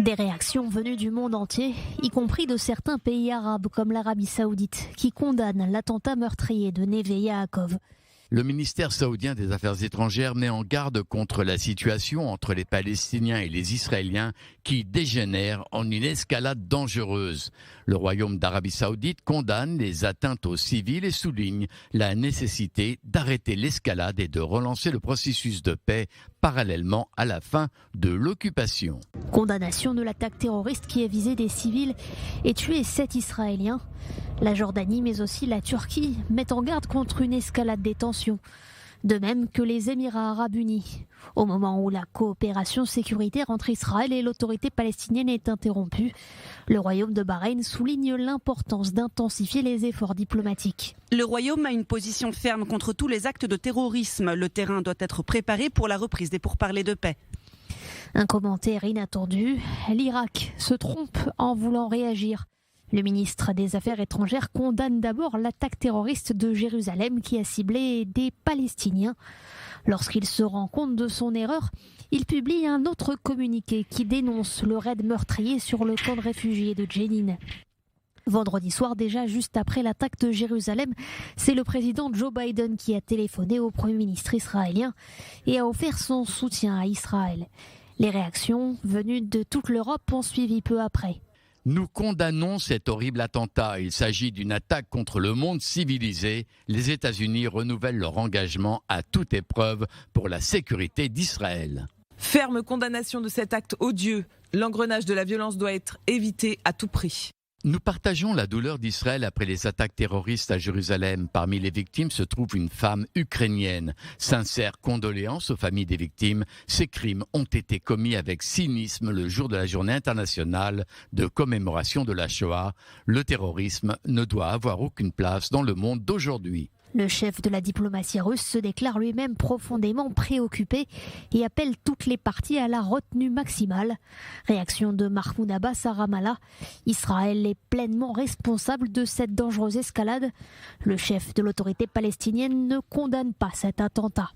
Des réactions venues du monde entier, y compris de certains pays arabes comme l'Arabie Saoudite, qui condamnent l'attentat meurtrier de Neve Yaakov. Le ministère saoudien des Affaires étrangères met en garde contre la situation entre les Palestiniens et les Israéliens qui dégénère en une escalade dangereuse. Le Royaume d'Arabie Saoudite condamne les atteintes aux civils et souligne la nécessité d'arrêter l'escalade et de relancer le processus de paix parallèlement à la fin de l'occupation. Condamnation de l'attaque terroriste qui a visé des civils et tué 7 Israéliens. La Jordanie mais aussi la Turquie mettent en garde contre une escalade des tensions. De même que les Émirats arabes unis. Au moment où la coopération sécuritaire entre Israël et l'autorité palestinienne est interrompue, le Royaume de Bahreïn souligne l'importance d'intensifier les efforts diplomatiques. Le Royaume a une position ferme contre tous les actes de terrorisme. Le terrain doit être préparé pour la reprise des pourparlers de paix. Un commentaire inattendu, l'Irak se trompe en voulant réagir. Le ministre des Affaires étrangères condamne d'abord l'attaque terroriste de Jérusalem qui a ciblé des Palestiniens. Lorsqu'il se rend compte de son erreur, il publie un autre communiqué qui dénonce le raid meurtrier sur le camp de réfugiés de Jenin. Vendredi soir, déjà juste après l'attaque de Jérusalem, c'est le président Joe Biden qui a téléphoné au Premier ministre israélien et a offert son soutien à Israël. Les réactions venues de toute l'Europe ont suivi peu après. Nous condamnons cet horrible attentat. Il s'agit d'une attaque contre le monde civilisé. Les États-Unis renouvellent leur engagement à toute épreuve pour la sécurité d'Israël. Ferme condamnation de cet acte odieux. L'engrenage de la violence doit être évité à tout prix. Nous partageons la douleur d'Israël après les attaques terroristes à Jérusalem. Parmi les victimes se trouve une femme ukrainienne. Sincères condoléances aux familles des victimes. Ces crimes ont été commis avec cynisme le jour de la journée internationale de commémoration de la Shoah. Le terrorisme ne doit avoir aucune place dans le monde d'aujourd'hui. Le chef de la diplomatie russe se déclare lui-même profondément préoccupé et appelle toutes les parties à la retenue maximale. Réaction de Mahmoud Abbas à Ramallah. Israël est pleinement responsable de cette dangereuse escalade. Le chef de l'autorité palestinienne ne condamne pas cet attentat.